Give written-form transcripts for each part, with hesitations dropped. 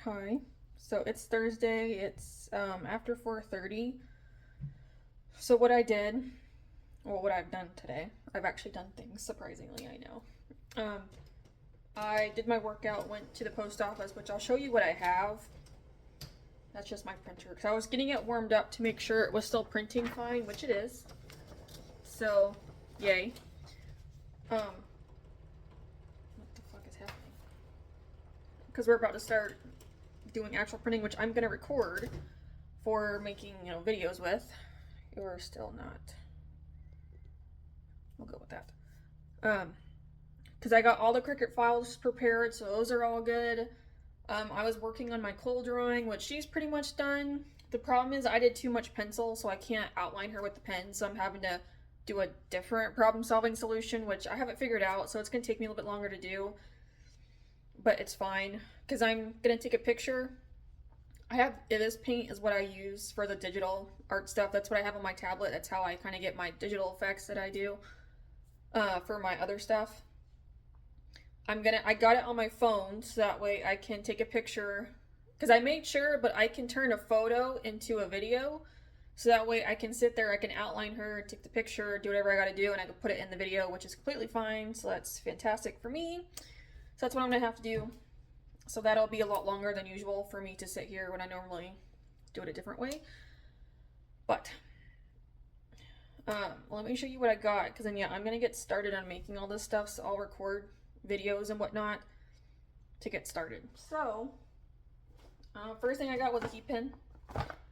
Hi. So it's Thursday. It's after 4:30. So what I did, well, what I've done today, I've actually done things surprisingly. I know. I did my workout, went to the post office, which I'll show you what I have. That's just my printer because I was getting it warmed up to make sure it was still printing fine, which it is. So, yay. What the fuck is happening? Because we're about to start doing actual printing, which I'm gonna record for making, videos with. You're still not. We'll go with that. Because I got all the Cricut files prepared, so those are all good. I was working on my coal drawing, which she's pretty much done. The problem is I did too much pencil, so I can't outline her with the pen, so I'm having to do a different problem-solving solution, which I haven't figured out, so it's going to take me a little bit longer to do. But it's fine, because I'm going to take a picture. This paint is what I use for the digital art stuff. That's what I have on my tablet. That's how I kind of get my digital effects that I do for my other stuff. I got it on my phone so that way I can take a picture because I made sure, but I can turn a photo into a video. So that way I can sit there, I can outline her, take the picture, do whatever I gotta do, and I can put it in the video, which is completely fine. So that's fantastic for me. So that's what I'm gonna have to do. So that'll be a lot longer than usual for me to sit here when I normally do it a different way. But let me show you what I got, because then I'm gonna get started on making all this stuff, so I'll record videos and whatnot to get started. So first thing I got was a heat pin,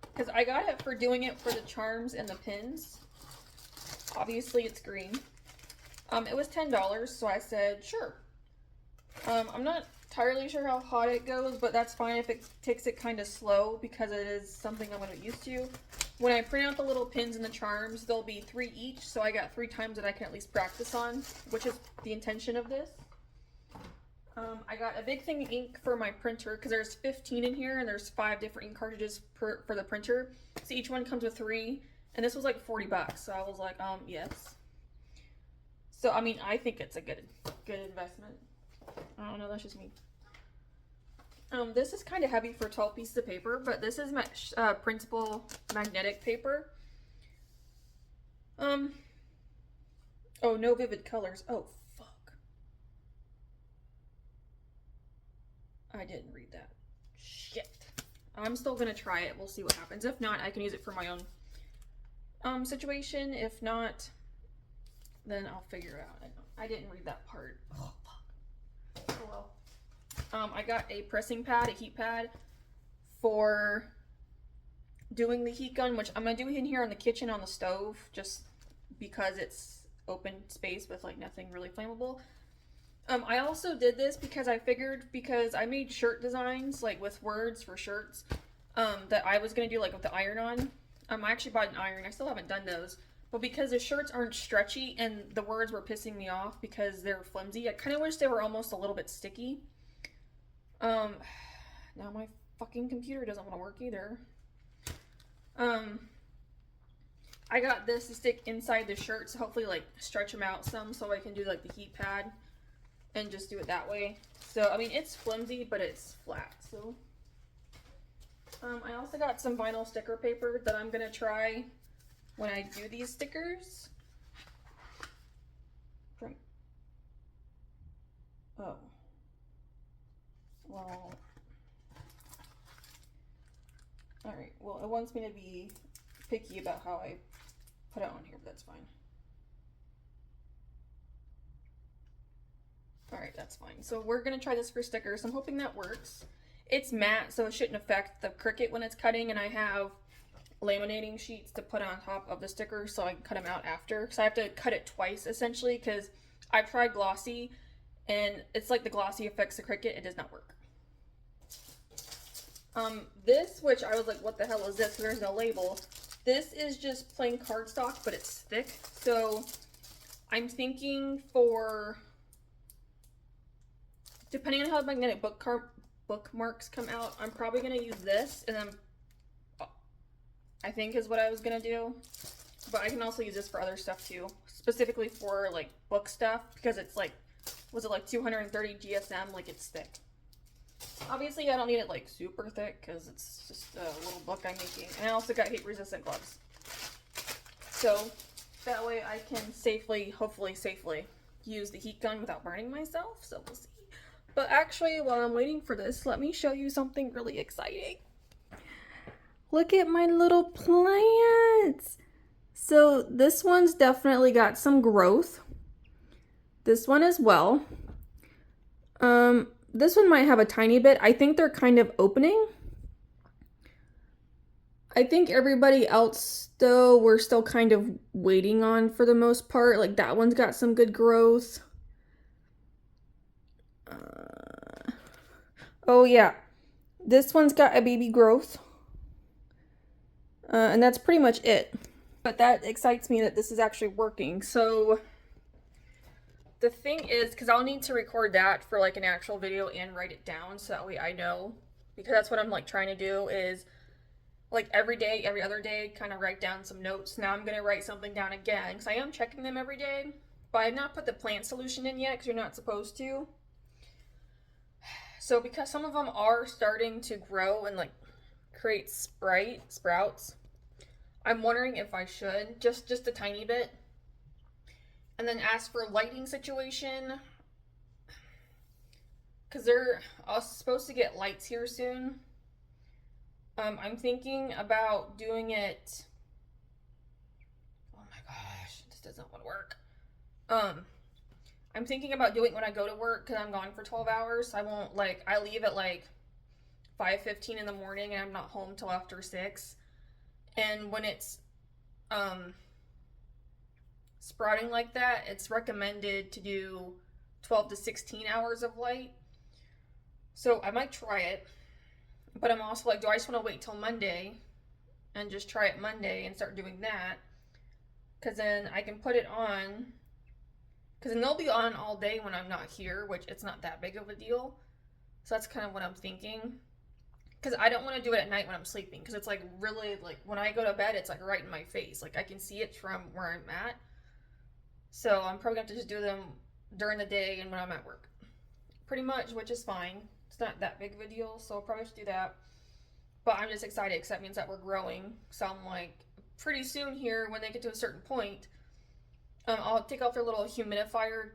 because I got it for doing it for the charms and the pins. Obviously it's green. It was $10, so I said sure. I'm not entirely sure how hot it goes, but that's fine if it takes it kind of slow because it is something I'm going to get used to. When I print out the little pins and the charms, there'll be 3 each, so I got 3 times that I can at least practice on, which is the intention of this. I got a big thing of ink for my printer because there's 15 in here and there's 5 different ink cartridges for the printer. So each one comes with 3, and this was like $40, so I was like, yes. So I mean, I think it's a good investment. I don't know, that's just me. This is kind of heavy for 12 pieces of paper, but this is my printable magnetic paper. Oh, no vivid colors. Oh, fuck. I didn't read that. Shit. I'm still gonna try it. We'll see what happens. If not, I can use it for my own situation. If not, then I'll figure it out. I didn't read that part. Oh, fuck. Oh, well. I got a pressing pad, a heat pad, for doing the heat gun, which I'm going to do in here in the kitchen on the stove, just because it's open space with like nothing really flammable. I also did this because I figured, because I made shirt designs, like with words for shirts, that I was going to do like with the iron on. I actually bought an iron. I still haven't done those. But because the shirts aren't stretchy and the words were pissing me off because they're flimsy, I kind of wish they were almost a little bit sticky. Now my fucking computer doesn't want to work either. I got this to stick inside the shirt, so hopefully like stretch them out some so I can do like the heat pad and just do it that way. So, I mean, it's flimsy, but it's flat, so. I also got some vinyl sticker paper that I'm gonna try when I do these stickers. Oh. Well, alright, well, it wants me to be picky about how I put it on here, but that's fine. Alright, that's fine. So we're gonna try this for stickers. I'm hoping that works. It's matte, so it shouldn't affect the Cricut when it's cutting, and I have laminating sheets to put on top of the stickers so I can cut them out after. So I have to cut it twice, essentially, because I've tried glossy, and it's like the glossy affects the Cricut. It does not work. This, which I was like, what the hell is this? There's no label. This is just plain cardstock, but it's thick. So I'm thinking for, depending on how the magnetic bookmarks come out, I'm probably going to use this, and then I think is what I was going to do. But I can also use this for other stuff too, specifically for like book stuff, because it's like, was it like 230 GSM? Like, it's thick. Obviously, I don't need it like super thick because it's just a little book I'm making. And I also got heat resistant gloves. So that way I can safely, hopefully safely, use the heat gun without burning myself. So we'll see. But actually, while I'm waiting for this, let me show you something really exciting. Look at my little plants. So this one's definitely got some growth. This one as well. This one might have a tiny bit. I think they're kind of opening. I think everybody else, though, we're still kind of waiting on for the most part. Like that one's got some good growth. Oh yeah, this one's got a baby growth. And that's pretty much it. But that excites me that this is actually working. So the thing is, because I'll need to record that for like an actual video and write it down so that way I know. Because that's what I'm like trying to do is like every day, every other day, kind of write down some notes. Now I'm going to write something down again because I am checking them every day. But I have not put the plant solution in yet because you're not supposed to. So because some of them are starting to grow and like create sprouts, I'm wondering if I should, just a tiny bit. And then as for lighting situation, because they're supposed to get lights here soon, I'm thinking about doing it. Oh my gosh, this doesn't want to work. I'm thinking about doing it when I go to work because I'm gone for 12 hours. I won't I leave at like 5:15 in the morning and I'm not home till after 6. And when it's sprouting like that, it's recommended to do 12 to 16 hours of light. So I might try it, but I'm also like, do I just want to wait till Monday and just try it Monday and start doing that? Because then I can put it on, because then they'll be on all day when I'm not here, which it's not that big of a deal. So that's kind of what I'm thinking. Because I don't want to do it at night when I'm sleeping, because it's like really, like when I go to bed, it's like right in my face. Like I can see it from where I'm at. So I'm probably going to have to just do them during the day and when I'm at work. Pretty much, which is fine. It's not that big of a deal, so I'll probably have to do that. But I'm just excited because that means that we're growing. So I'm like, pretty soon here, when they get to a certain point, I'll take off their little humidifier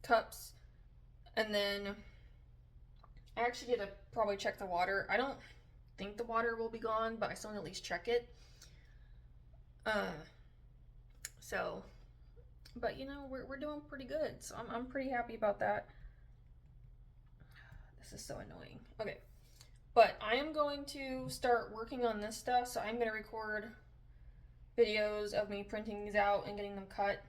cups. And then I actually need to probably check the water. I don't think the water will be gone, but I still want to at least check it. But you know, we're doing pretty good. So I'm pretty happy about that. This is so annoying. Okay. But I am going to start working on this stuff. So I'm going to record videos of me printing these out and getting them cut.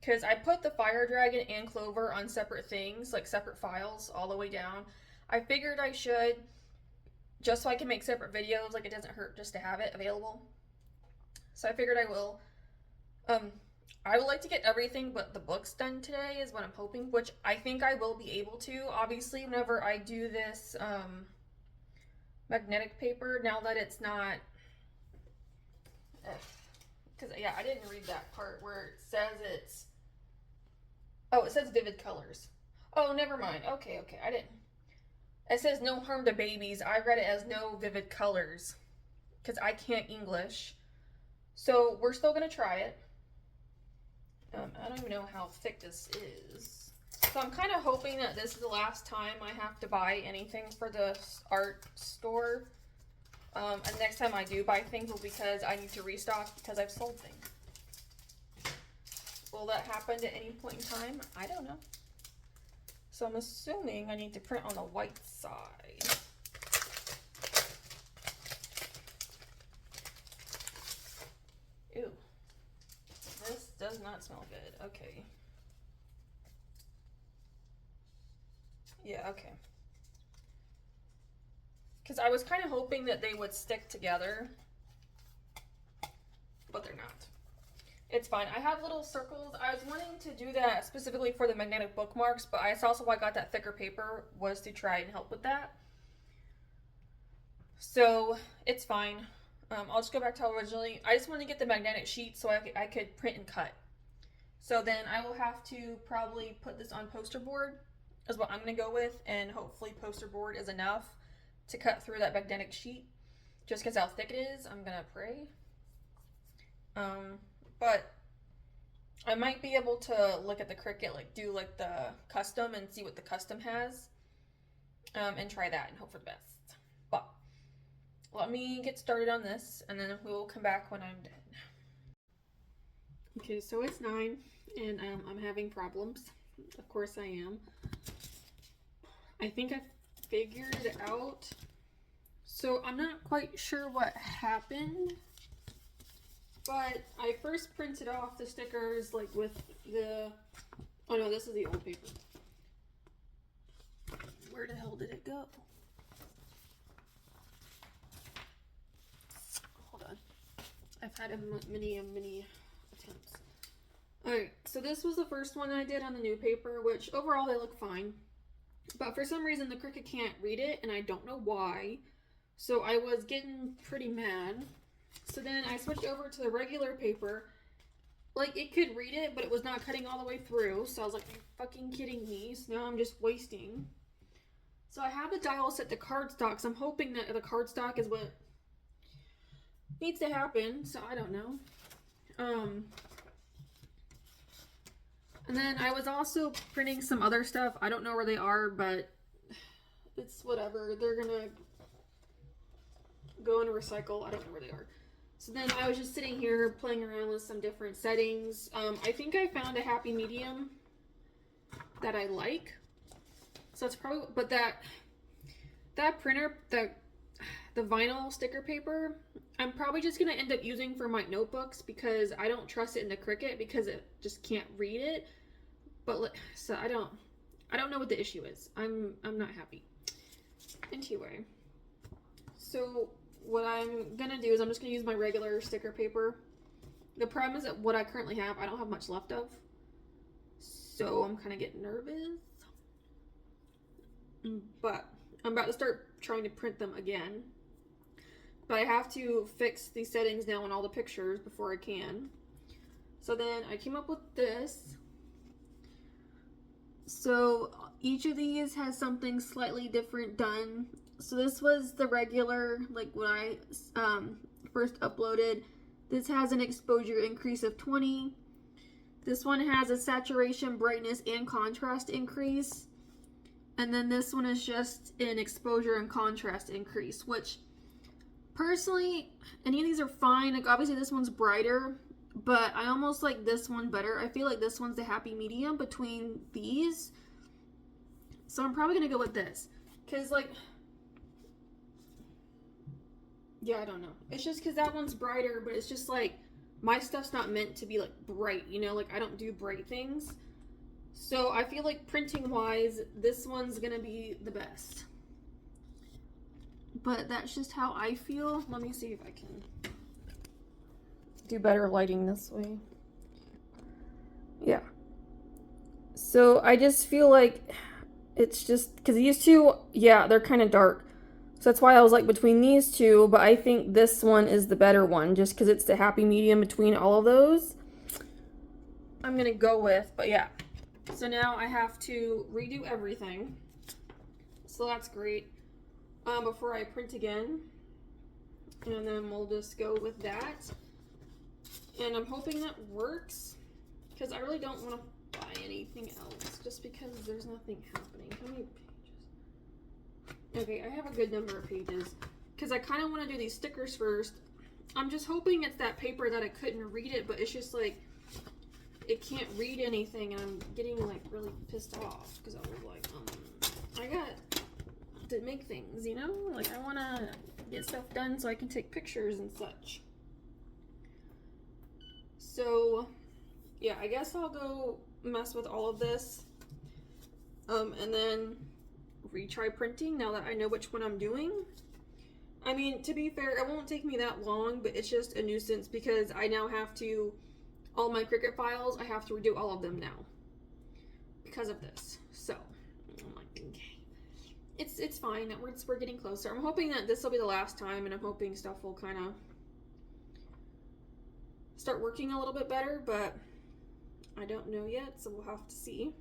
Because I put the Fire Dragon and Clover on separate things, like separate files all the way down. I figured I should, just so I can make separate videos, like it doesn't hurt just to have it available. So I figured I will. I would like to get everything but the books done today is what I'm hoping, which I think I will be able to. Obviously, whenever I do this magnetic paper, now that it's not, because yeah, I didn't read that part where it says it's, oh, it says vivid colors. Oh, never mind. Okay, I didn't. It says no harm to babies. I read it as no vivid colors because I can't English. So we're still going to try it. I don't even know how thick this is. So I'm kind of hoping that this is the last time I have to buy anything for the art store. And next time I do buy things will be because I need to restock because I've sold things. Will that happen at any point in time? I don't know. So I'm assuming I need to print on the white side. Ew. This does not smell good. Okay. Yeah, okay. Because I was kind of hoping that they would stick together, but they're not. It's fine. I have little circles. I was wanting to do that specifically for the magnetic bookmarks, but that's also why I got that thicker paper, was to try and help with that. So it's fine. I'll just go back to how originally. I just want to get the magnetic sheet so I could print and cut. So then I will have to probably put this on poster board is what I'm going to go with, and hopefully poster board is enough to cut through that magnetic sheet. Just because how thick it is, I'm going to pray. But I might be able to look at the Cricut, like do like the custom and see what the custom has, and try that and hope for the best. But let me get started on this, and then we will come back when I'm done. Okay, so it's 9, and I'm having problems. Of course I am. I think I figured it out. So I'm not quite sure what happened, but I first printed off the stickers like with the, oh no, this is the old paper. Where the hell did it go? Hold on. I've had many attempts. Alright, so this was the first one I did on the new paper, which overall they look fine. But for some reason the Cricut can't read it, and I don't know why. So I was getting pretty mad. So then I switched over to the regular paper. Like, it could read it, but it was not cutting all the way through. So I was like, are you fucking kidding me? So now I'm just wasting. So I have the dial set to cardstock. So I'm hoping that the cardstock is what needs to happen. So I don't know. And then I was also printing some other stuff. I don't know where they are, but it's whatever. They're gonna go into recycle. I don't know where they are. So then I was just sitting here playing around with some different settings. I think I found a happy medium that I like. So it's probably, but that printer, the vinyl sticker paper, I'm probably just gonna end up using for my notebooks because I don't trust it in the Cricut because it just can't read it. But so I don't know what the issue is. I'm not happy. Anyway, so what I'm gonna do is I'm just gonna use my regular sticker paper. The problem is that what I currently have, I don't have much left of. So I'm kind of getting nervous. But I'm about to start trying to print them again. But I have to fix these settings now on all the pictures before I can. So then I came up with this. So each of these has something slightly different done. So this was the regular, like when I first uploaded. This has an exposure increase of 20. This one has a saturation, brightness, and contrast increase. And then this one is just an exposure and contrast increase, which personally, any of these are fine. Like obviously this one's brighter, but I almost like this one better. I feel like this one's the happy medium between these. So I'm probably gonna go with this. Cause like, yeah, I don't know. It's just cause that one's brighter, but it's just like, my stuff's not meant to be like bright, you know? Like I don't do bright things. So I feel like printing wise, this one's gonna be the best. But that's just how I feel. Let me see if I can do better lighting this way. Yeah. So I just feel like it's just because these two, yeah, they're kind of dark. So that's why I was like between these two, but I think this one is the better one just because it's the happy medium between all of those. I'm gonna go with, but yeah. So now I have to redo everything. So that's great. Before I print again. And then we'll just go with that. And I'm hoping that works. Because I really don't want to buy anything else. Just because there's nothing happening. How many pages? Okay, I have a good number of pages. Because I kind of want to do these stickers first. I'm just hoping it's that paper that I couldn't read it. But it's just like, it can't read anything. And I'm getting like really pissed off. Because I was like, I got to make things, you know? Like I want to get stuff done so I can take pictures and such. So yeah, I guess I'll go mess with all of this and then retry printing now that I know which one I'm doing. I mean, to be fair, it won't take me that long, but it's just a nuisance because I now have to, all my Cricut files, I have to redo all of them now because of this. So I'm like, okay. It's fine. We're getting closer. I'm hoping that this will be the last time, and I'm hoping stuff will kind of start working a little bit better, but I don't know yet, so we'll have to see.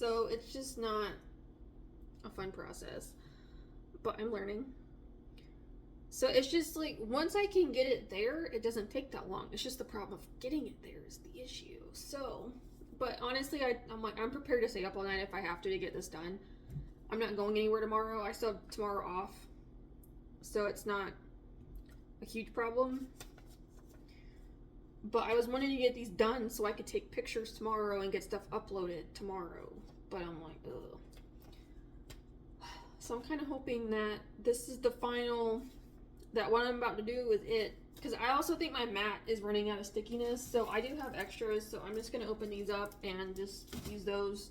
So it's just not a fun process, but I'm learning. So it's just like, once I can get it there, it doesn't take that long. It's just the problem of getting it there is the issue. So, but honestly, I'm prepared to stay up all night if I have to get this done. I'm not going anywhere tomorrow. I still have tomorrow off. So it's not a huge problem. But I was wanting to get these done so I could take pictures tomorrow and get stuff uploaded tomorrow. But I'm like, ugh. So I'm kind of hoping that this is the final, that what I'm about to do is it. Because I also think my mat is running out of stickiness. So I do have extras. So I'm just going to open these up and just use those.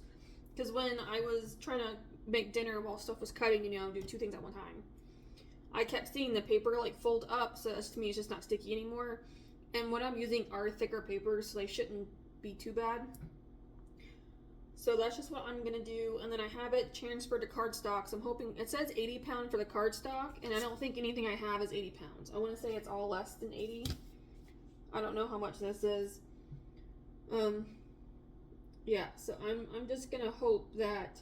Because when I was trying to make dinner while stuff was cutting, you know, do two things at one time, I kept seeing the paper like fold up. So that's, to me, it's just not sticky anymore. And what I'm using are thicker papers, so they shouldn't be too bad. So that's just what I'm going to do. And then I have it transferred to cardstock. So I'm hoping, it says 80 pound for the cardstock, and I don't think anything I have is 80 pounds. I want to say it's all less than 80. I don't know how much this is. Yeah, so I'm just going to hope that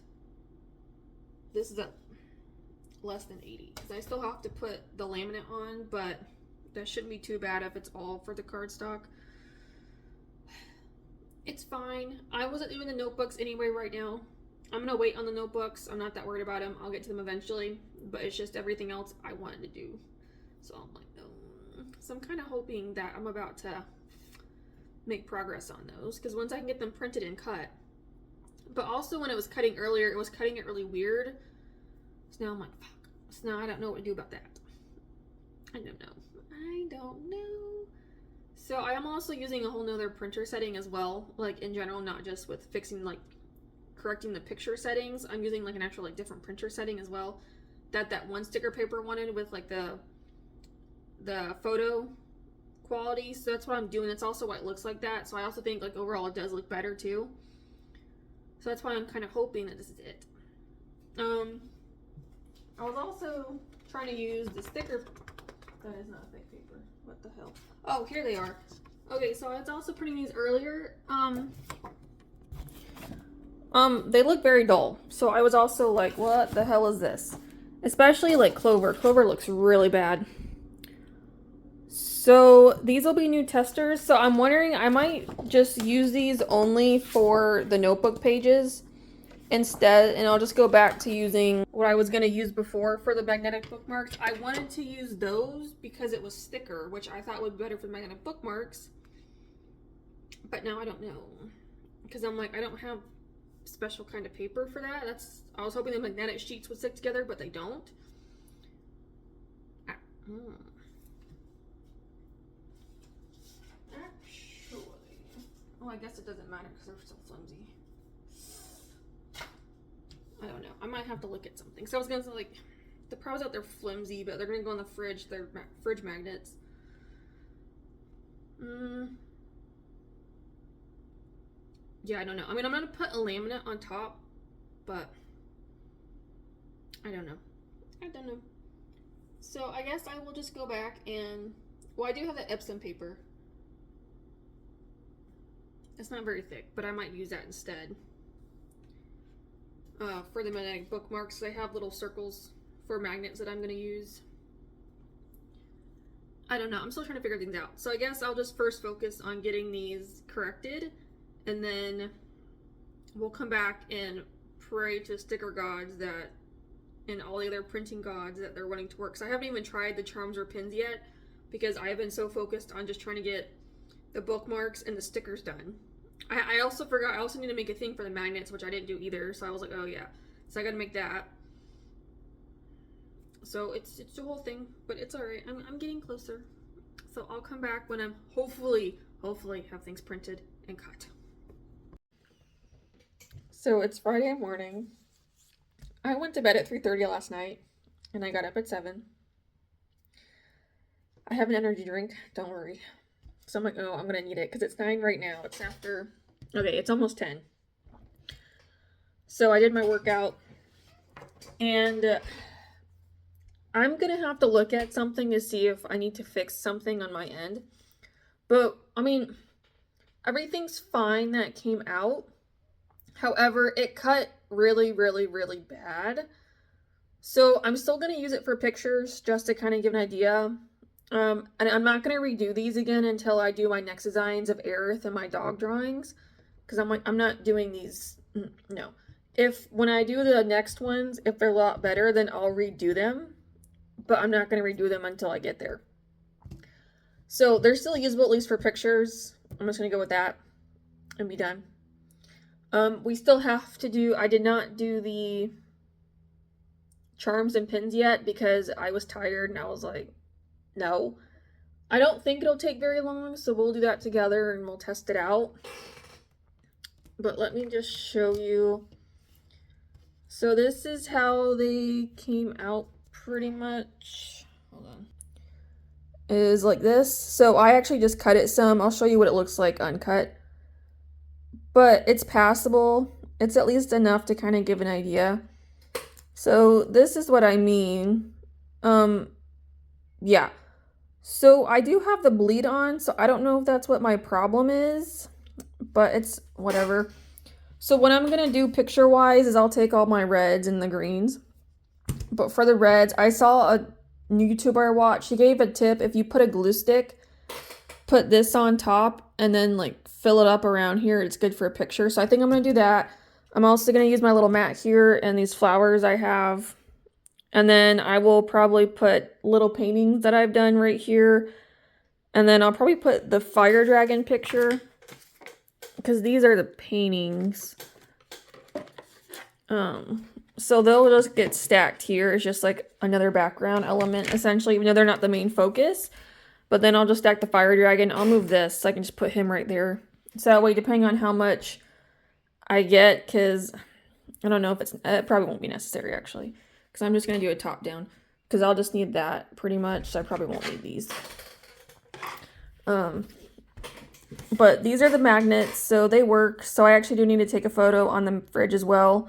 this is less than 80. Because I still have to put the laminate on, but that shouldn't be too bad if it's all for the cardstock. It's fine. I wasn't doing the notebooks anyway right now. I'm going to wait on the notebooks. I'm not that worried about them. I'll get to them eventually. But it's just everything else I wanted to do. So I'm like, no. So I'm kind of hoping that I'm about to make progress on those. Because once I can get them printed and cut. But also when it was cutting earlier, it was cutting it really weird. So now I'm like, fuck. So now I don't know what to do about that. I don't know. So I am also using a whole nother printer setting as well, like in general, not just with fixing, like correcting the picture settings. I'm using like an actual like different printer setting as well, that one sticker paper wanted with like the photo quality. So that's what I'm doing. That's also why it looks like that. So I also think like overall it does look better too. So that's why I'm kind of hoping that this is it. I was also trying to use the sticker. That is not a thick paper. What the hell? Oh, here they are. Okay, so I was also printing these earlier. They look very dull. So I was also like, what the hell is this? Especially like Clover. Clover looks really bad. So these will be new testers. So I'm wondering, I might just use these only for the notebook pages instead, and I'll just go back to using what I was going to use before for the magnetic bookmarks. I wanted to use those because it was thicker, which I thought would be better for the magnetic bookmarks, but now I don't know, because I'm like, I don't have special kind of paper for that. I was hoping the magnetic sheets would stick together, but they don't. Actually, oh, I guess it doesn't matter because they're so flimsy. I don't know. I might have to look at something. So I was gonna say, like, the pros out, they're flimsy, but they're gonna go in the fridge. They're fridge magnets. Yeah, I don't know. I mean, I'm gonna put a laminate on top, but I don't know. So I guess I will just go back and, well, I do have the Epsom paper. It's not very thick, but I might use that instead. For the magnetic bookmarks, I have little circles for magnets that I'm going to use. I don't know. I'm still trying to figure things out. So I guess I'll just first focus on getting these corrected, and then we'll come back and pray to sticker gods that, and all the other printing gods, that they're wanting to work. So I haven't even tried the charms or pins yet because I have been so focused on just trying to get the bookmarks and the stickers done. I also forgot, I also need to make a thing for the magnets, which I didn't do either. So I was like, oh yeah. So I gotta make that. So it's the whole thing, but it's alright. I'm getting closer. So I'll come back when I'm hopefully have things printed and cut. So it's Friday morning. I went to bed at 3:30 last night and I got up at 7. I have an energy drink, don't worry. So I'm like, oh, I'm gonna need it because it's 9 right now. It's after, okay, it's almost 10. So I did my workout and I'm gonna have to look at something to see if I need to fix something on my end. But I mean, everything's fine that came out. However, it cut really, really, really bad. So I'm still going to use it for pictures just to kind of give an idea. And I'm not going to redo these again until I do my next designs of Aerith and my dog drawings. Because I'm not doing these, no. When I do the next ones, if they're a lot better, then I'll redo them. But I'm not going to redo them until I get there. So they're still usable, at least for pictures. I'm just going to go with that and be done. We still have to do, I did not do the charms and pins yet because I was tired and I was like, no. I don't think it'll take very long, so we'll do that together and we'll test it out. But let me just show you. So this is how they came out pretty much. Hold on. Is like this. So I actually just cut it some. I'll show you what it looks like uncut. But it's passable. It's at least enough to kind of give an idea. So this is what I mean. Yeah. So I do have the bleed on, so I don't know if that's what my problem is, but it's whatever. So what I'm gonna do picture-wise is I'll take all my reds and the greens. But for the reds, I saw a YouTuber I watched. She gave a tip. If you put a glue stick, put this on top, and then like fill it up around here, it's good for a picture. So I think I'm gonna do that. I'm also gonna use my little mat here and these flowers I have. And then I will probably put little paintings that I've done right here. And then I'll probably put the fire dragon picture, because these are the paintings. So they'll just get stacked here. It's just like another background element, essentially, even though they're not the main focus. But then I'll just stack the fire dragon. I'll move this so I can just put him right there. So that way, depending on how much I get, because I don't know if it probably won't be necessary, actually. Because I'm just going to do a top down. Because I'll just need that pretty much. So I probably won't need these. But these are the magnets, so they work. So I actually do need to take a photo on the fridge as well.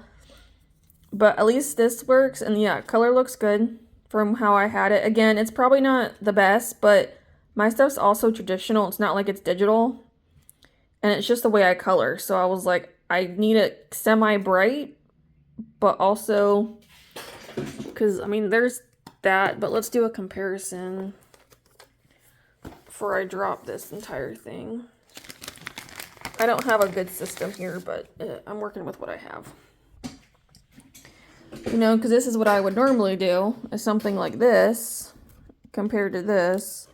But at least this works. And yeah, color looks good from how I had it. Again, it's probably not the best, but my stuff's also traditional. It's not like it's digital. And it's just the way I color. So I was like, I need it semi-bright, but also, because, I mean, there's that. But let's do a comparison before I drop this entire thing. I don't have a good system here, but I'm working with what I have. You know, because this is what I would normally do, is something like this compared to this.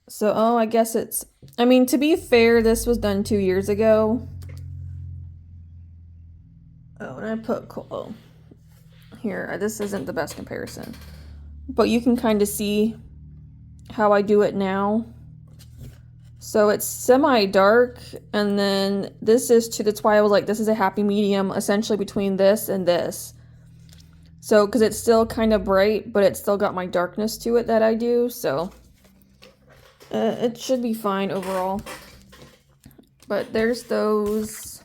So, I guess it's, I mean, to be fair, this was done 2 years ago. Oh, and I put, here, this isn't the best comparison. But you can kind of see how I do it now. So it's semi-dark, and then this is too, that's why I was like, this is a happy medium, essentially between this and this. So, because it's still kind of bright, but it's still got my darkness to it that I do, so it should be fine overall. But there's those.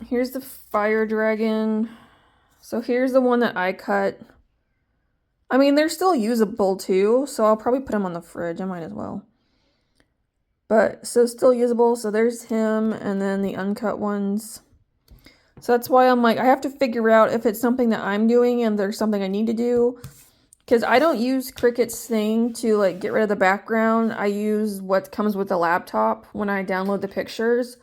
Here's the fire dragon. So here's the one that I cut. I mean, they're still usable too, so I'll probably put them on the fridge. I might as well. But, so still usable. So there's him, and then the uncut ones. So that's why I'm like, I have to figure out if it's something that I'm doing and there's something I need to do. Because I don't use Cricut's thing to like get rid of the background. I use what comes with the laptop when I download the pictures.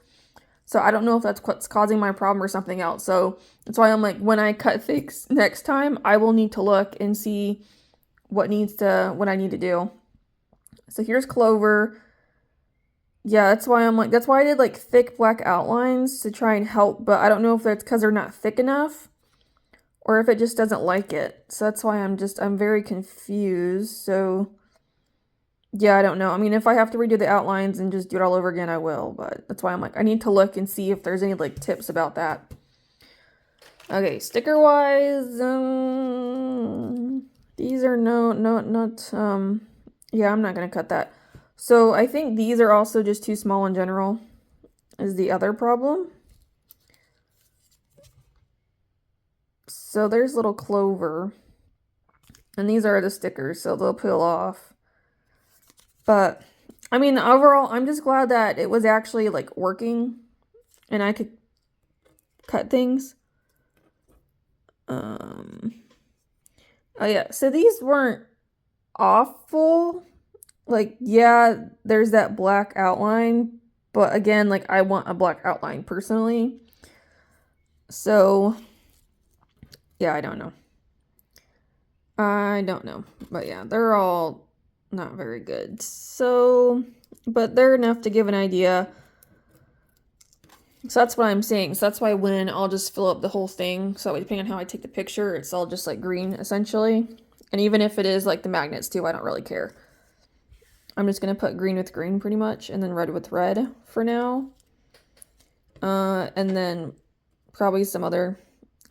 So I don't know if that's what's causing my problem or something else. So that's why I'm like, when I cut things next time, I will need to look and see what I need to do. So here's Clover. Yeah, that's why I'm like, that's why I did like thick black outlines to try and help. But I don't know if that's because they're not thick enough or if it just doesn't like it. So that's why I'm very confused. So yeah, I don't know. I mean, if I have to redo the outlines and just do it all over again, I will. But that's why I'm like, I need to look and see if there's any like tips about that. Okay, sticker wise, these are not, yeah, I'm not gonna cut that. So I think these are also just too small in general, is the other problem. So there's little Clover, and these are the stickers, so they'll peel off. But I mean, overall, I'm just glad that it was actually like working and I could cut things. Oh yeah, so these weren't awful. Like, yeah, there's that black outline, but again, like, I want a black outline personally. So, yeah, I don't know. But yeah, they're all not very good. So, but they're enough to give an idea. So that's what I'm saying. So that's why when I'll just fill up the whole thing. So depending on how I take the picture, it's all just like green essentially. And even if it is like the magnets too, I don't really care. I'm just going to put green with green pretty much, and then red with red for now. And then probably some other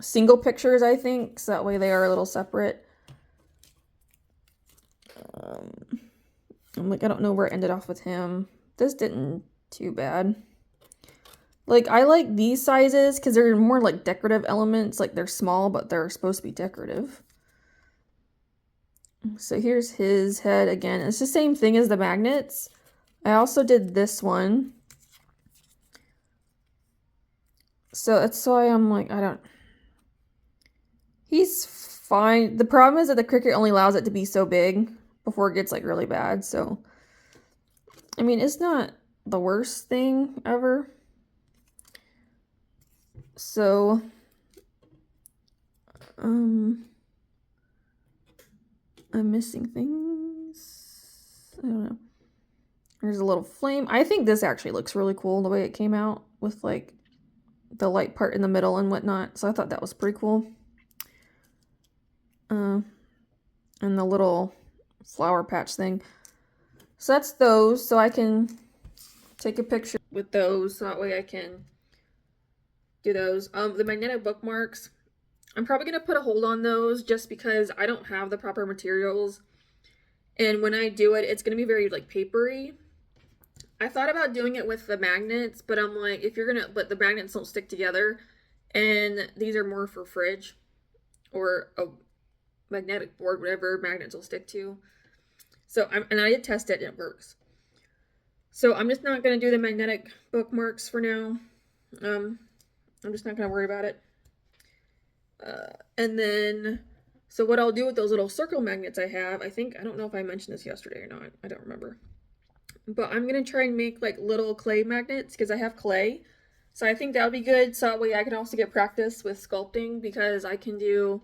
single pictures, I think, so that way they are a little separate. I'm like, I don't know where it ended off with him. This didn't too bad. Like, I like these sizes because they're more like decorative elements. Like, they're small, but they're supposed to be decorative. So here's his head again. It's the same thing as the magnets. I also did this one. So that's why I'm like, he's fine. The problem is that the Cricut only allows it to be so big before it gets like really bad. So, I mean, it's not the worst thing ever. So, I'm missing things. I don't know. There's a little flame. I think this actually looks really cool the way it came out with like the light part in the middle and whatnot. So I thought that was pretty cool. And the little flower patch thing. So that's those. So I can take a picture with those. So that way I can do those. The magnetic bookmarks, I'm probably going to put a hold on those just because I don't have the proper materials. And when I do it, it's going to be very like papery. I thought about doing it with the magnets, but I'm like, but the magnets don't stick together. And these are more for fridge or a magnetic board, whatever magnets will stick to. So, and I did test it and it works. So I'm just not going to do the magnetic bookmarks for now. I'm just not going to worry about it. And then, so what I'll do with those little circle magnets I have, I don't know if I mentioned this yesterday or not. I don't remember. But I'm going to try and make like little clay magnets because I have clay. So I think that would be good. So that way I can also get practice with sculpting because I can do,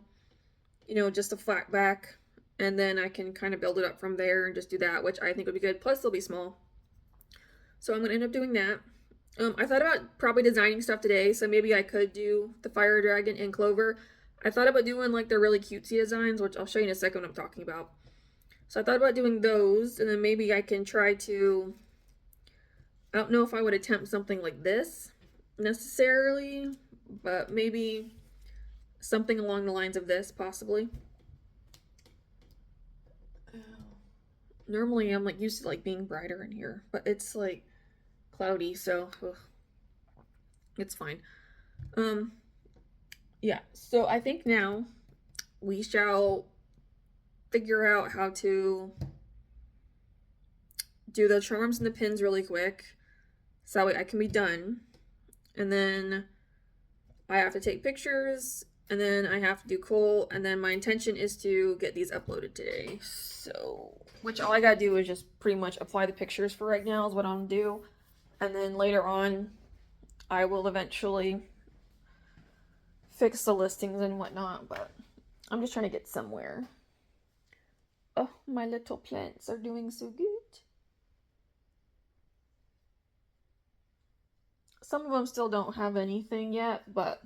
just a flat back. And then I can kind of build it up from there and just do that, which I think would be good. Plus, they'll be small. So I'm going to end up doing that. I thought about probably designing stuff today. So maybe I could do the fire dragon and clover. I thought about doing like the really cutesy designs, which I'll show you in a second what I'm talking about. So I thought about doing those, and then maybe I can try to, I don't know if I would attempt something like this necessarily, but maybe something along the lines of this, possibly. Normally I'm like used to like being brighter in here, but it's like cloudy, so it's fine. Yeah, so I think now we shall figure out how to do the charms and the pins really quick so that way I can be done. And then I have to take pictures, and then I have to do coal, and then my intention is to get these uploaded today. So, which all I gotta do is just pretty much apply the pictures for right now is what I'm gonna do. And then later on, I will eventually fix the listings and whatnot, but I'm just trying to get somewhere. Oh, my little plants are doing so good. Some of them still don't have anything yet, but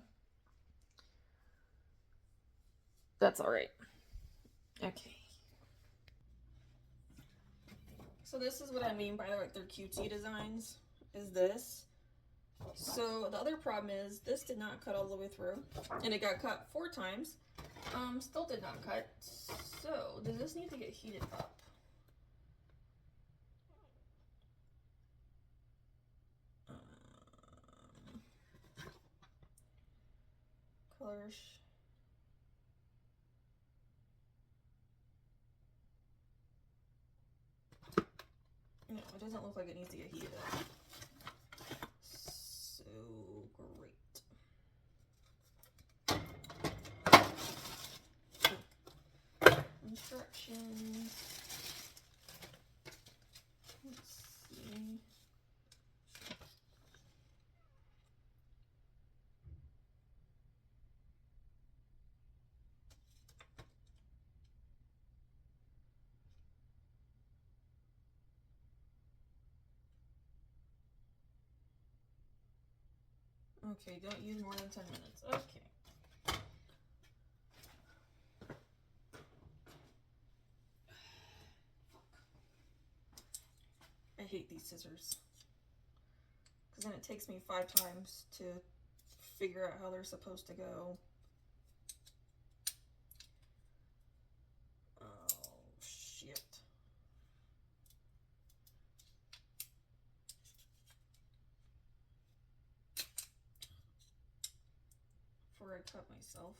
that's all right. Okay. So this is what I mean by like their cutesy designs, is this. So the other problem is this did not cut all the way through, and it got cut 4 times. Still did not cut. So does this need to get heated up? Colors. No, It doesn't look like it needs to get heated up. So great. Instructions. Let's see. Okay, don't use more than 10 minutes. Okay. I hate these scissors. Because then it takes me 5 times to figure out how they're supposed to go. Oh, shit. Before I cut myself.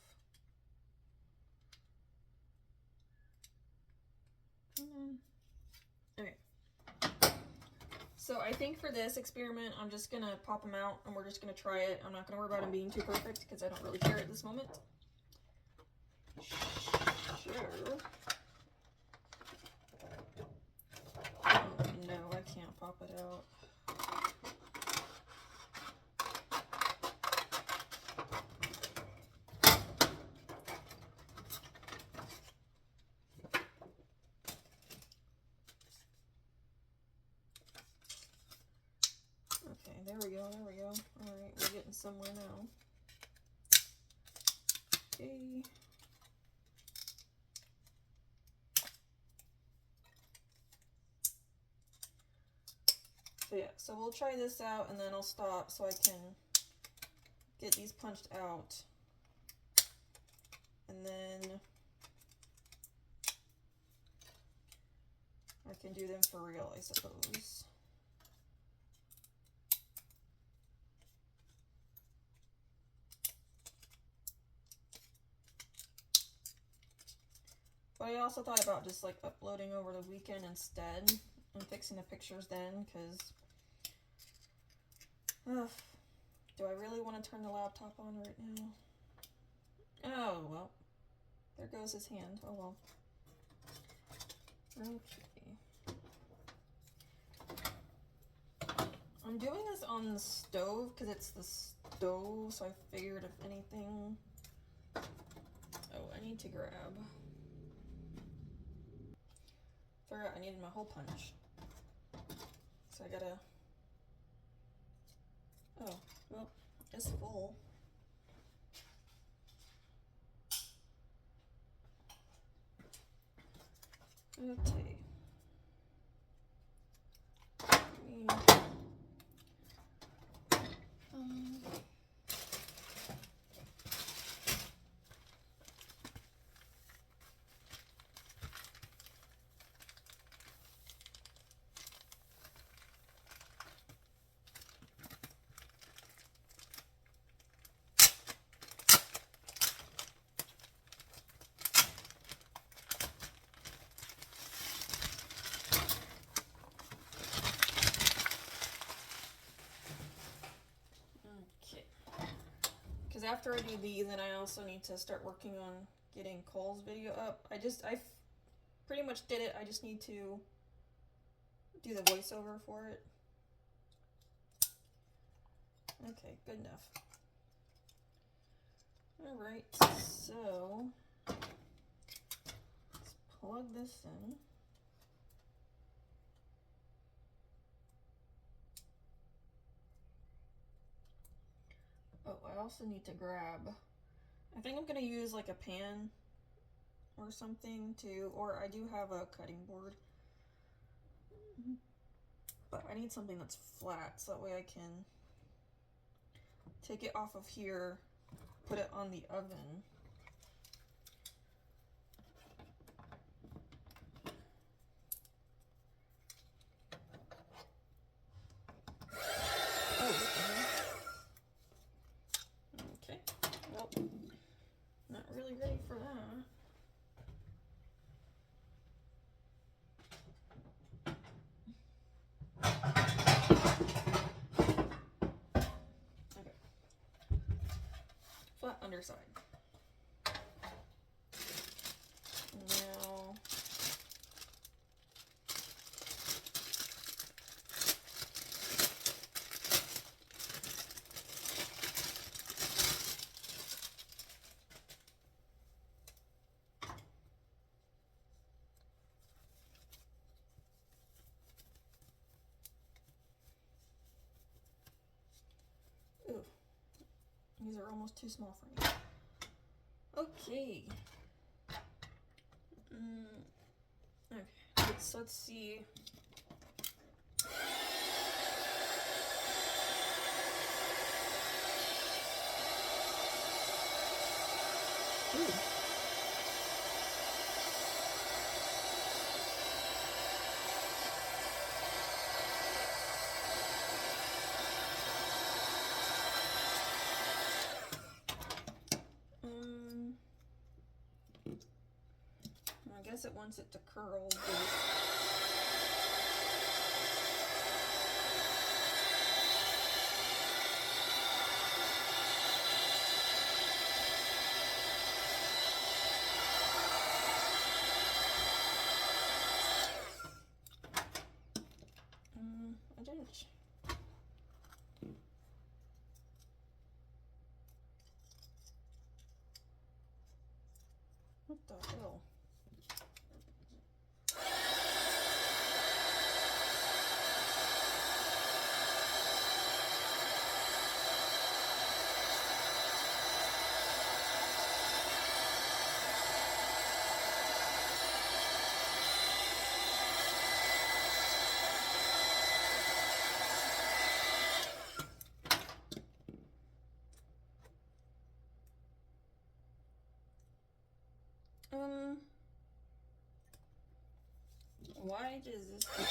Okay. So I think for this experiment, I'm just going to pop them out and we're just going to try it. I'm not going to worry about them being too perfect because I don't really care at this moment. Sure. Oh, no, I can't pop it out. Okay, there we go, there we go. Alright, we're getting somewhere now. Okay. So yeah, so we'll try this out and then I'll stop so I can get these punched out. And then I can do them for real, I suppose. But I also thought about just like uploading over the weekend instead and fixing the pictures then, because do I really want to turn the laptop on right now? Oh, well. There goes his hand. Oh, well. Okay. I'm doing this on the stove because it's the stove, so I figured if anything... Oh, I need to grab... Forgot I needed my hole punch. So I gotta... Oh, well, it's full. Okay. Because after I do these, then I also need to start working on getting Cole's video up. I pretty much did it. I just need to do the voiceover for it. Okay, good enough. Alright, so let's plug this in. Oh, I also need to grab, I think I'm going to use like a pan or something too, or I do have a cutting board. But I need something that's flat so that way I can take it off of here, put it on the oven. Okay, well, not really ready for that. underside. Now, ooh, these are almost too small for me. Okay. Okay, let's see. Ooh. I guess it wants it to curl. I didn't. What the hell? Why does this keep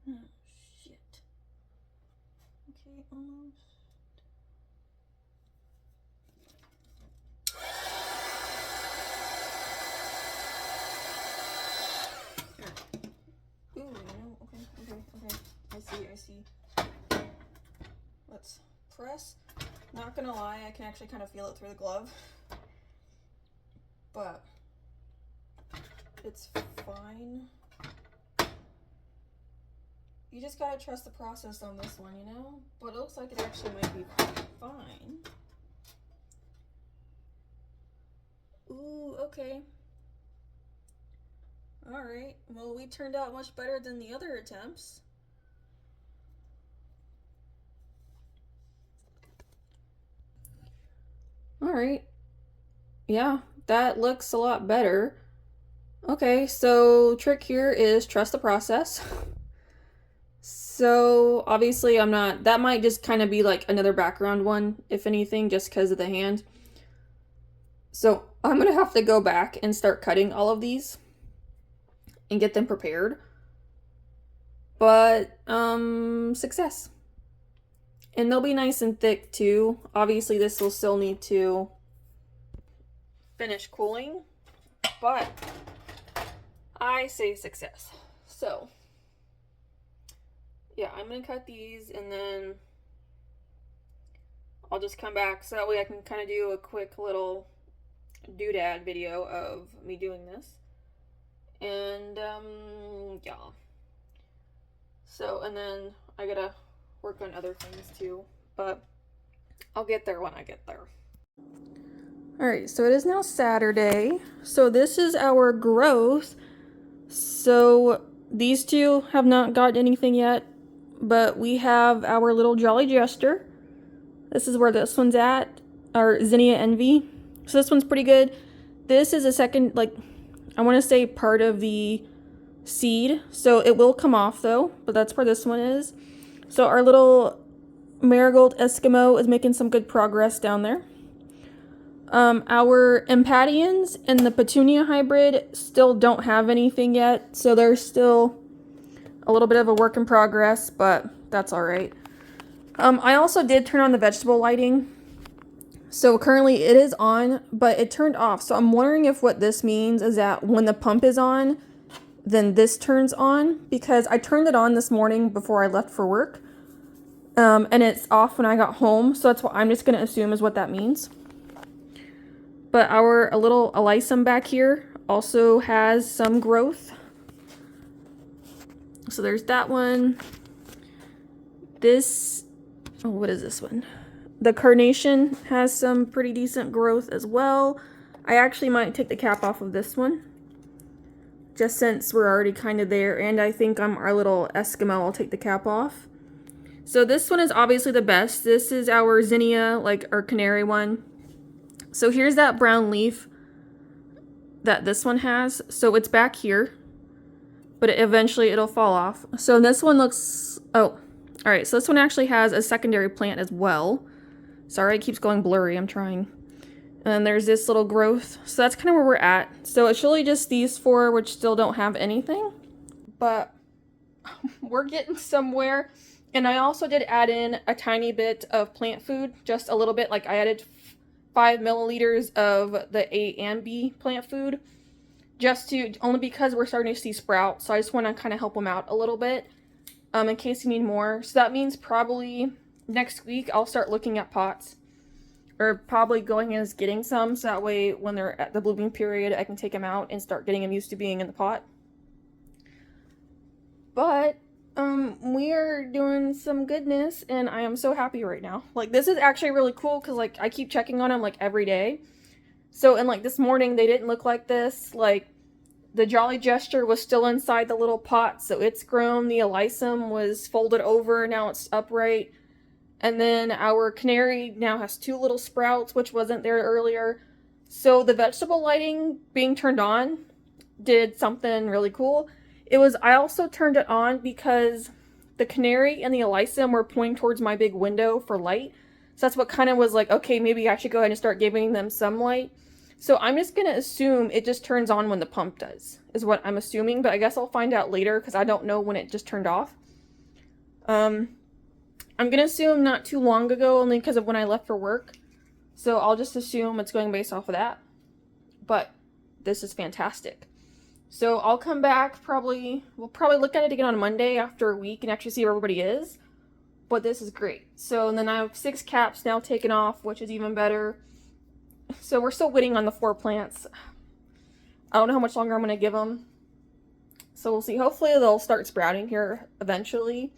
oh, shit. Okay, almost. Ooh, no, okay. I see. Let's press. Not gonna lie, I can actually kind of feel it through the glove. But it's fine. You just gotta trust the process on this one, you know? But it looks like it actually might be fine. Ooh, okay. Alright, well, we turned out much better than the other attempts. Alright. Yeah, that looks a lot better. Okay, so trick here is trust the process. So obviously I'm not, that might just kind of be like another background one, if anything, just because of the hand. So I'm gonna have to go back and start cutting all of these and get them prepared. But, success. And they'll be nice and thick too. Obviously this will still need to finish cooling, but I say success. So, yeah, I'm gonna cut these and then I'll just come back so that way I can kind of do a quick little doodad video of me doing this. And, yeah. So, and then I gotta work on other things too, but I'll get there when I get there. Alright, so it is now Saturday. So this is our growth. So these two have not gotten anything yet, but we have our little Jolly Jester. This is where this one's at, our Zinnia Envy. So this one's pretty good. This is a second, like, I want to say part of the seed. So it will come off though, but that's where this one is. So our little Marigold Eskimo is making some good progress down there. Our Empatians and the Petunia hybrid still don't have anything yet, so they're still A little bit of a work in progress, but that's all right. I also did turn on the vegetable lighting. So currently it is on, but it turned off. So I'm wondering if what this means is that when the pump is on, then this turns on, because I turned it on this morning before I left for work. And it's off when I got home. So that's what I'm just going to assume is what that means. But our little alyssum back here also has some growth. So there's that one. This, oh, what is this one? The carnation has some pretty decent growth as well. I actually might take the cap off of this one, just since we're already kind of there, and I think I'm our little Eskimo. I'll take the cap off. So this one is obviously the best. This is our zinnia, like our canary one. So here's that brown leaf that this one has. So it's back here, but eventually it'll fall off. So this one looks, oh, all right. So this one actually has a secondary plant as well. Sorry, it keeps going blurry. I'm trying. And then there's this little growth. So that's kind of where we're at. So it's really just these four, which still don't have anything. But we're getting somewhere. And I also did add in a tiny bit of plant food. Just a little bit. Like I added 5 milliliters of the A and B plant food. Just to, only because we're starting to see sprouts. So I just want to kind of help them out a little bit. In case you need more. So that means probably next week I'll start looking at pots, or probably going in as getting some, so that way when they're at the blooming period I can take them out and start getting them used to being in the pot. But we are doing some goodness and I am so happy right now. Like this is actually really cool because like I keep checking on them like every day. So and like this morning they didn't look like this. Like the Jolly Gesture was still inside the little pot, so it's grown. The alyssum was folded over, now it's upright. And then our canary now has 2 little sprouts, which wasn't there earlier. So the vegetable lighting being turned on did something really cool. I also turned it on because the canary and the alyssum were pointing towards my big window for light. So that's what kind of was like, okay, maybe I should go ahead and start giving them some light. So I'm just going to assume it just turns on when the pump does, is what I'm assuming. But I guess I'll find out later because I don't know when it just turned off. I'm going to assume not too long ago, only because of when I left for work. So I'll just assume it's going based off of that. But this is fantastic. So I'll come back we'll probably look at it again on Monday after a week and actually see where everybody is. But this is great. So and then I have 6 caps now taken off, which is even better. So we're still waiting on the 4 plants. I don't know how much longer I'm going to give them. So we'll see. Hopefully they'll start sprouting here eventually.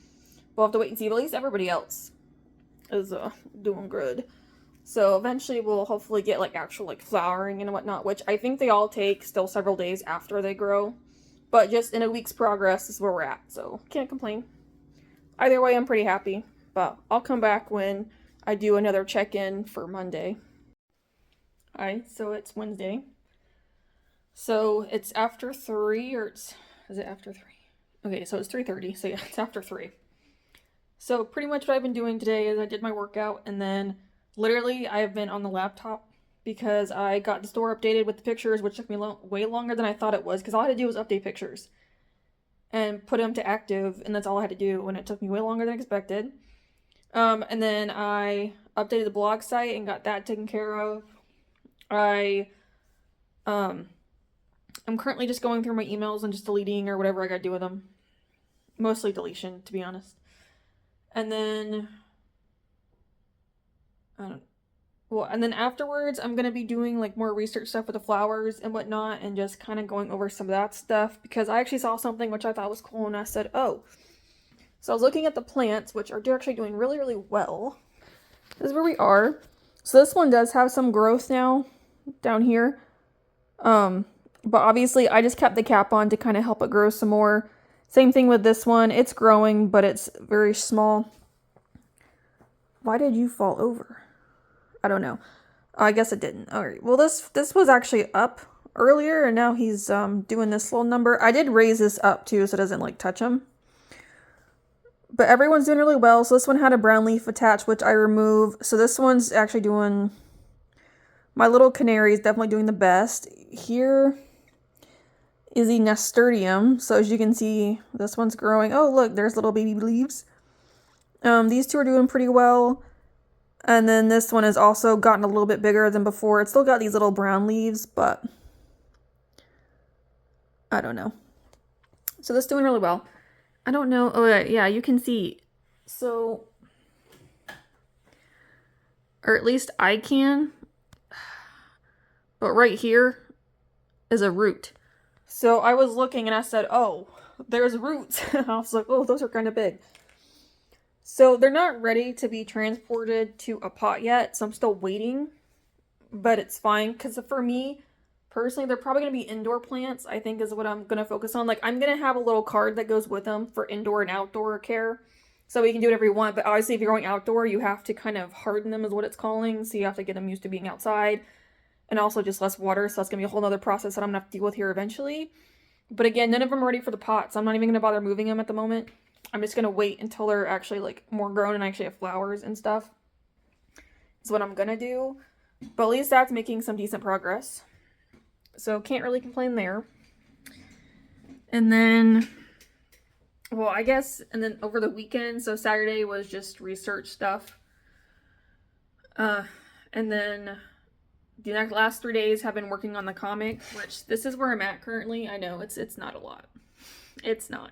We'll have to wait and see, but at least everybody else is doing good. So eventually we'll hopefully get like actual like flowering and whatnot, which I think they all take still several days after they grow. But just in a week's progress is where we're at, so can't complain. Either way, I'm pretty happy. But I'll come back when I do another check-in for Monday. Alright, so it's Wednesday. So it's after 3, or is it after 3? Okay, so it's 3:30, so yeah, it's after 3. So pretty much what I've been doing today is I did my workout and then literally I've been on the laptop because I got the store updated with the pictures, which took me way longer than I thought it was because all I had to do was update pictures and put them to active, and that's all I had to do, and it took me way longer than expected. And then I updated the blog site and got that taken care of. I'm currently just going through my emails and just deleting or whatever I gotta do with them. Mostly deletion, to be honest. And then, and then afterwards, I'm going to be doing like more research stuff with the flowers and whatnot, and just kind of going over some of that stuff, because I actually saw something which I thought was cool, and I said, oh. So I was looking at the plants, which are actually doing really, really well. This is where we are. So this one does have some growth now, down here. But obviously, I just kept the cap on to kind of help it grow some more. Same thing with this one. It's growing, but it's very small. Why did you fall over? I don't know. I guess it didn't. All right. Well, this was actually up earlier, and now he's doing this little number. I did raise this up too, so it doesn't like touch him. But everyone's doing really well. So this one had a brown leaf attached, which I removed. So this one's actually doing. My little canary is definitely doing the best. Here is the nasturtium. So as you can see, this one's growing. Oh, look, there's little baby leaves. These two are doing pretty well. And then this one has also gotten a little bit bigger than before. It's still got these little brown leaves, but I don't know. So this is doing really well. I don't know. Oh, yeah, you can see. So, or at least I can. But right here is a root. So I was looking and I said, oh, there's roots. I was like, oh, those are kind of big. So they're not ready to be transported to a pot yet. So I'm still waiting. But it's fine. Because for me, personally, they're probably going to be indoor plants, I think is what I'm going to focus on. Like, I'm going to have a little card that goes with them for indoor and outdoor care. So you can do whatever you want. But obviously, if you're going outdoor, you have to kind of harden them is what it's calling. So you have to get them used to being outside. And also just less water. So that's going to be a whole other process that I'm going to have to deal with here eventually. But again, none of them are ready for the pot. So I'm not even going to bother moving them at the moment. I'm just going to wait until they're actually like more grown and actually have flowers and stuff. That's what I'm going to do. But at least that's making some decent progress. So can't really complain there. And then, well, I guess, and then over the weekend, so Saturday was just research stuff. And then the last 3 days have been working on the comic, which this is where I'm at currently. I know it's not a lot. It's not.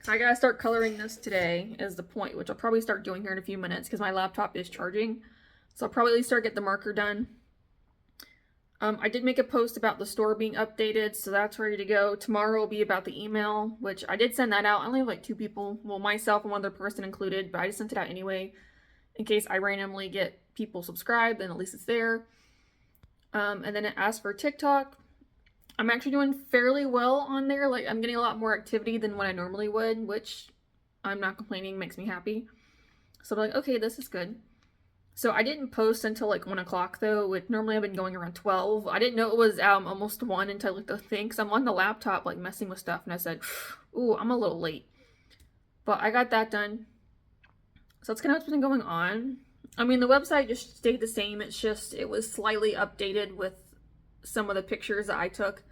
So I gotta start coloring this today is the point, which I'll probably start doing here in a few minutes because my laptop is charging. So I'll probably start get the marker done. I did make a post about the store being updated, so that's ready to go. Tomorrow will be about the email, which I did send that out. I only have like 2 people, well, myself and one other person included, but I just sent it out anyway in case I randomly get people subscribed, then at least it's there. And then it asks for TikTok. I'm actually doing fairly well on there. Like, I'm getting a lot more activity than what I normally would, which I'm not complaining, makes me happy. So I'm like, okay, this is good. So I didn't post until like 1 o'clock though, which normally I've been going around 12. I didn't know it was almost 1 until I looked at the thing, because I'm on the laptop like messing with stuff, and I said, ooh, I'm a little late. But I got that done. So that's kind of what's been going on. I mean, the website just stayed the same. It's just, it was slightly updated with some of the pictures that I took.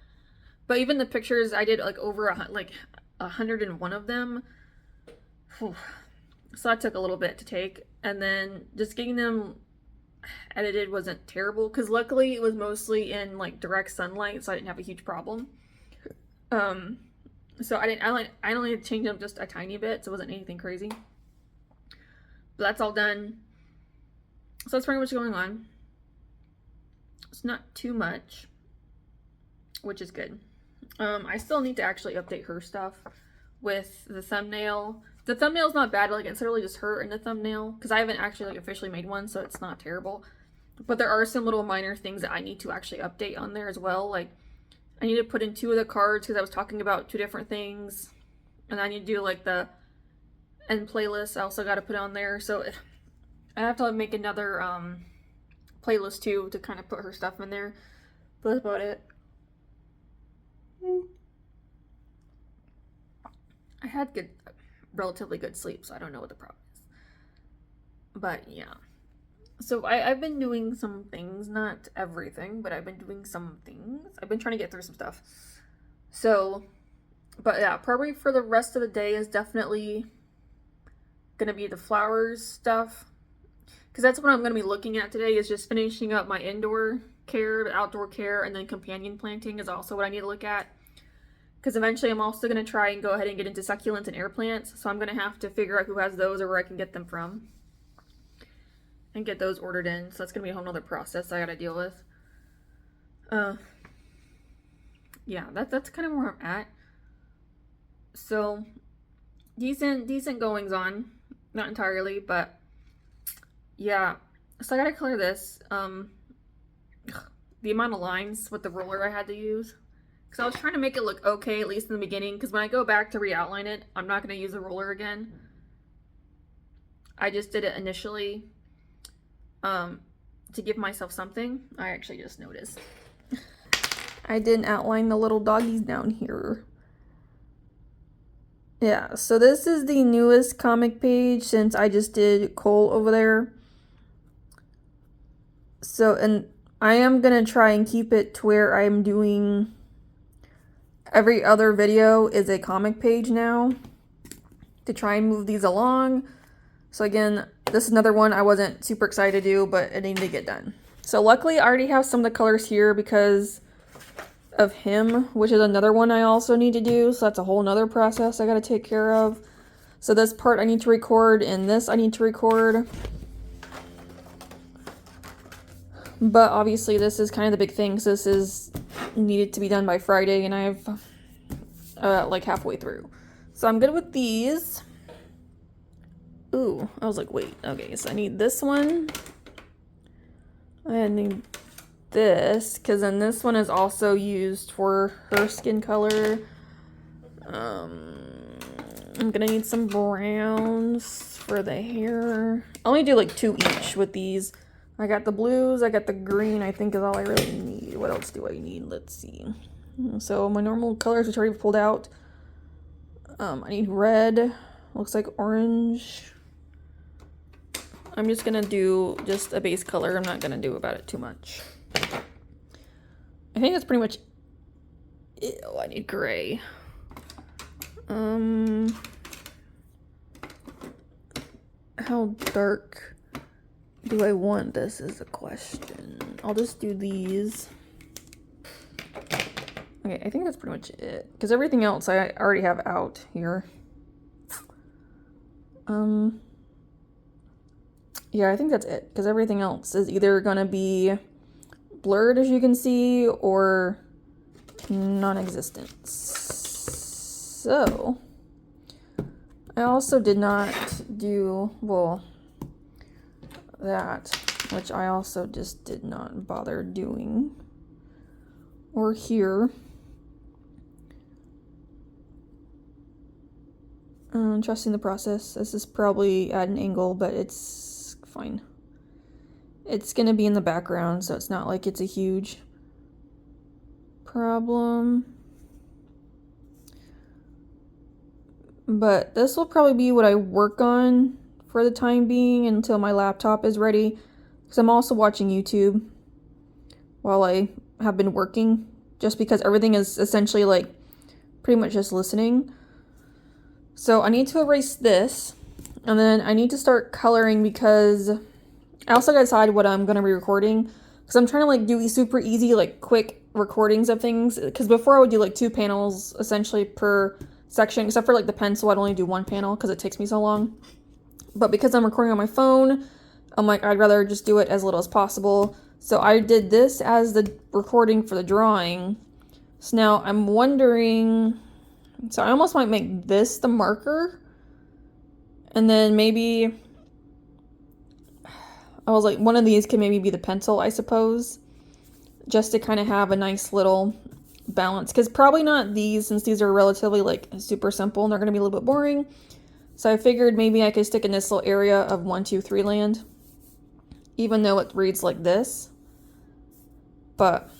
But even the pictures, I did like over 101 of them. Whew. So that took a little bit to take. And then just getting them edited wasn't terrible, because luckily it was mostly in like direct sunlight, so I didn't have a huge problem. So I only had to change them just a tiny bit, so it wasn't anything crazy. But that's all done. So that's pretty much going on. It's not too much, which is good. I still need to actually update her stuff with the thumbnail. The thumbnail's not bad, like it's literally just her in the thumbnail, because I haven't actually like officially made one, so it's not terrible. But there are some little minor things that I need to actually update on there as well. Like, I need to put in 2 of the cards because I was talking about 2 different things, and I need to do like the end playlist. I also got to put on there, so I have to make another playlist too to kind of put her stuff in there. But that's about it. I had relatively good sleep, so I don't know what the problem is. But yeah. So I've been doing some things, not everything, but I've been doing some things. I've been trying to get through some stuff. So, but yeah, probably for the rest of the day is definitely gonna be the flowers stuff. Because that's what I'm going to be looking at today, is just finishing up my indoor care, outdoor care, and then companion planting is also what I need to look at. Because eventually I'm also going to try and go ahead and get into succulents and air plants. So I'm going to have to figure out who has those or where I can get them from. And get those ordered in. So that's going to be a whole nother process I got to deal with. Yeah, that's kind of where I'm at. So, decent goings on. Not entirely, but yeah, so I gotta clear this. The amount of lines with the roller I had to use. Because I was trying to make it look okay, at least in the beginning. Because when I go back to re-outline it, I'm not going to use a roller again. I just did it initially to give myself something. I actually just noticed. I didn't outline the little doggies down here. Yeah, so this is the newest comic page since I just did Cole over there. So, and I am going to try and keep it to where I'm doing every other video is a comic page now to try and move these along. So again, this is another one I wasn't super excited to do, but it needed to get done. So luckily I already have some of the colors here because of him, which is another one I also need to do. So that's a whole nother process I got to take care of. So this part I need to record, and this I need to record. But obviously this is kind of the big thing, so this is needed to be done by Friday, and I have like halfway through. So I'm good with these. Ooh, I was like, wait, okay, so I need this one. I need this, because then this one is also used for her skin color. I'm gonna need some browns for the hair. I only do like 2 each with these. I got the blues, I got the green, I think is all I really need. What else do I need? Let's see. So my normal colors, which I already pulled out. I need red, looks like orange. I'm just gonna do just a base color. I'm not gonna do about it too much. I think that's pretty much it. Oh, I need gray. How dark do I want this is a question. I'll just do these. Okay, I think that's pretty much it. Because everything else I already have out here. Yeah, I think that's it. Because everything else is either gonna be blurred, as you can see, or non-existent. So I also did not do, well, that, which I also just did not bother doing, or here. Trusting the process. This is probably at an angle, but it's fine. It's gonna be in the background, so it's not like it's a huge problem. But this will probably be what I work on for the time being until my laptop is ready. Because I'm also watching YouTube while I have been working. Just because everything is essentially like pretty much just listening. So I need to erase this. And then I need to start coloring because I also gotta decide what I'm gonna be recording. Because I'm trying to like do super easy, like quick recordings of things. Because before I would do like 2 panels essentially per section, except for like the pencil, I'd only do 1 panel because it takes me so long. But because I'm recording on my phone, I'm like, I'd rather just do it as little as possible. So I did this as the recording for the drawing. So now I'm wondering, so I almost might make this the marker. And then maybe, I was like, one of these can maybe be the pencil, I suppose. Just to kind of have a nice little balance. Because probably not these, since these are relatively like super simple and they're going to be a little bit boring. So I figured maybe I could stick in this little area of 1, 2, 3 land. Even though it reads like this. But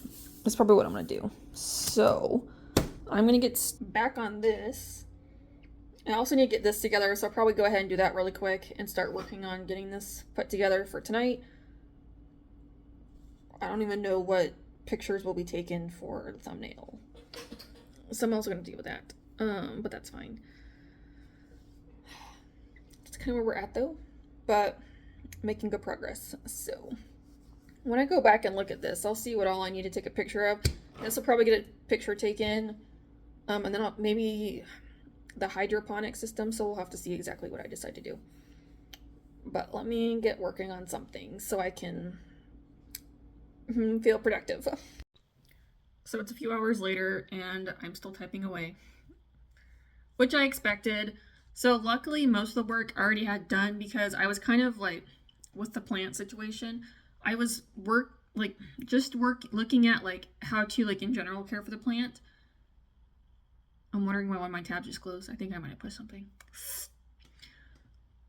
that's probably what I'm going to do. So I'm going to get back on this. And I also need to get this together, so I'll probably go ahead and do that really quick and start working on getting this put together for tonight. I don't even know what pictures will be taken for the thumbnail. Someone else is going to deal with that. But that's fine. That's kind of where we're at though. But making good progress. So when I go back and look at this, I'll see what all I need to take a picture of. This will probably get a picture taken. And then maybe the hydroponic system, so we'll have to see exactly what I decide to do. But let me get working on something so I can feel productive. So it's a few hours later and I'm still typing away, which I expected. So luckily most of the work I already had done because I was kind of like with the plant situation. I was looking at like how to like in general care for the plant. I'm wondering why one of my tabs just closed. I think I might have pushed something.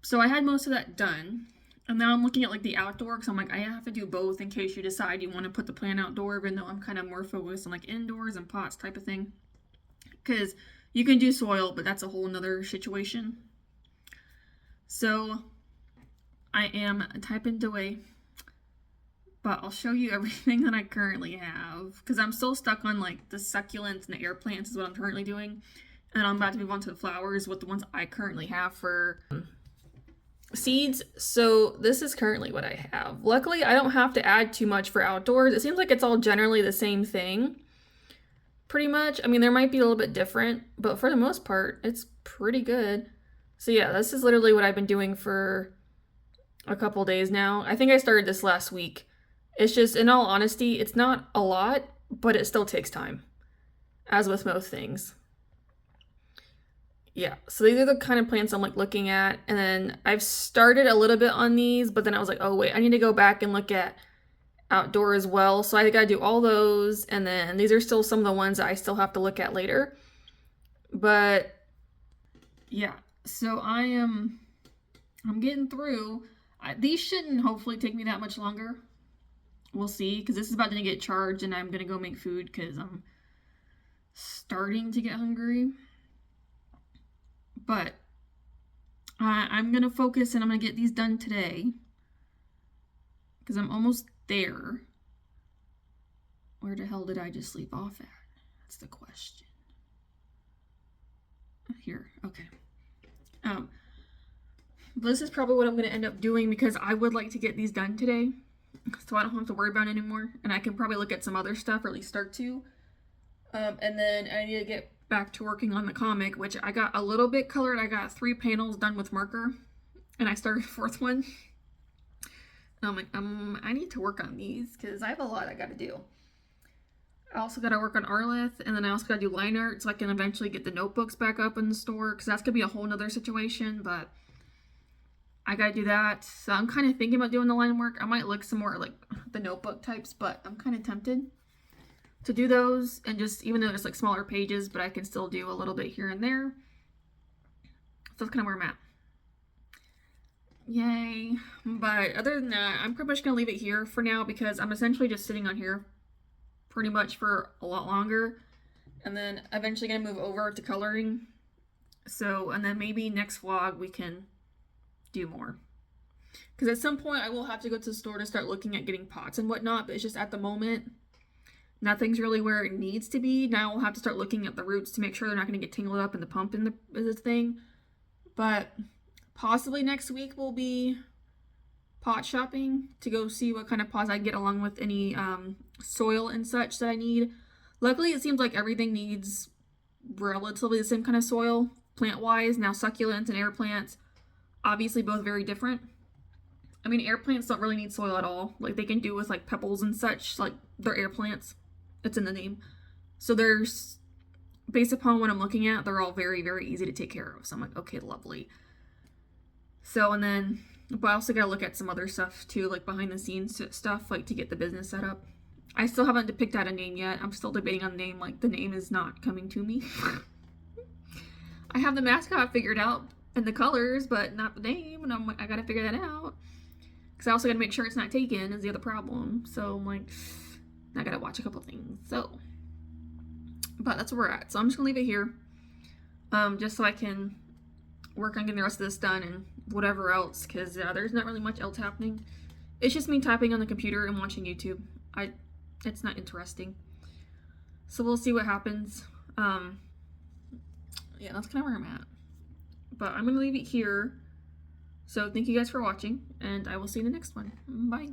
So I had most of that done. And now I'm looking at like the outdoor because I'm like, I have to do both in case you decide you want to put the plant outdoor, even though I'm kind of more focused on like indoors and pots type of thing. Because you can do soil, but that's a whole nother situation. So I am typing away. but I'll show you everything that I currently have, because I'm still stuck on like the succulents and the air plants is what I'm currently doing, and I'm about to move on to the flowers with the ones I currently have for seeds. So this is currently what I have. Luckily, I don't have to add too much for outdoors. It seems like it's all generally the same thing, pretty much. I mean, there might be a little bit different, but for the most part, it's pretty good. So yeah, this is literally what I've been doing for a couple days now. I think I started this last week. It's just, in all honesty, it's not a lot, but it still takes time, as with most things. Yeah, so these are the kind of plants I'm like looking at, and then I've started a little bit on these, but then I was like, oh wait, I need to go back and look at outdoor as well. So I gotta do all those, and then these are still some of the ones that I still have to look at later. But yeah, so I'm getting through. These shouldn't hopefully take me that much longer. We'll see, because this is about to get charged, and I'm gonna go make food because I'm starting to get hungry. But I'm gonna focus and I'm gonna get these done today because I'm almost there. Where the hell did I just leave off at? That's the question. Here, okay. This is probably what I'm gonna end up doing because I would like to get these done today, so I don't have to worry about it anymore, and I can probably look at some other stuff or at least start to. And then I need to get back to working on the comic, which I got a little bit colored. I got 3 panels done with marker, and I started a 4th one. And I'm like, I need to work on these because I have a lot I gotta do. I also gotta work on Arlith, and then I also gotta do line art so I can eventually get the notebooks back up in the store, because that's gonna be a whole nother situation, but I gotta do that. So I'm kind of thinking about doing the line work. I might look some more like the notebook types, but I'm kind of tempted to do those, and just, even though it's like smaller pages, but I can still do a little bit here and there. So that's kind of where I'm at. Yay. But other than that, I'm pretty much gonna leave it here for now because I'm essentially just sitting on here pretty much for a lot longer, and then eventually gonna move over to coloring. So, and then maybe next vlog we can do more, because at some point I will have to go to the store to start looking at getting pots and whatnot, but it's just at the moment nothing's really where it needs to be. Now we'll have to start looking at the roots to make sure they're not going to get tangled up in the pump in the thing. But possibly next week will be pot shopping to go see what kind of pots I can get, along with any soil and such that I need. Luckily, it seems like everything needs relatively the same kind of soil, plant-wise. Now, succulents and air plants, obviously both very different. I mean, air plants don't really need soil at all. Like, they can do with, like, pebbles and such. Like, they're air plants. It's in the name. So there's, based upon what I'm looking at, they're all very, very easy to take care of. So I'm like, okay, lovely. So, and then, but I also gotta look at some other stuff, too, like behind the scenes stuff, like to get the business set up. I still haven't picked out a name yet. I'm still debating on the name. Like, the name is not coming to me. I have the mascot figured out and the colors, but not the name, and I'm like, I gotta figure that out. Because I also gotta make sure it's not taken, is the other problem. So I'm like, I gotta watch a couple things. So, but that's where we're at. So I'm just gonna leave it here, just so I can work on getting the rest of this done and whatever else, because there's not really much else happening. It's just me typing on the computer and watching YouTube. It's not interesting. So we'll see what happens. Yeah, that's kind of where I'm at. But I'm gonna leave it here. So thank you guys for watching, and I will see you in the next one. Bye.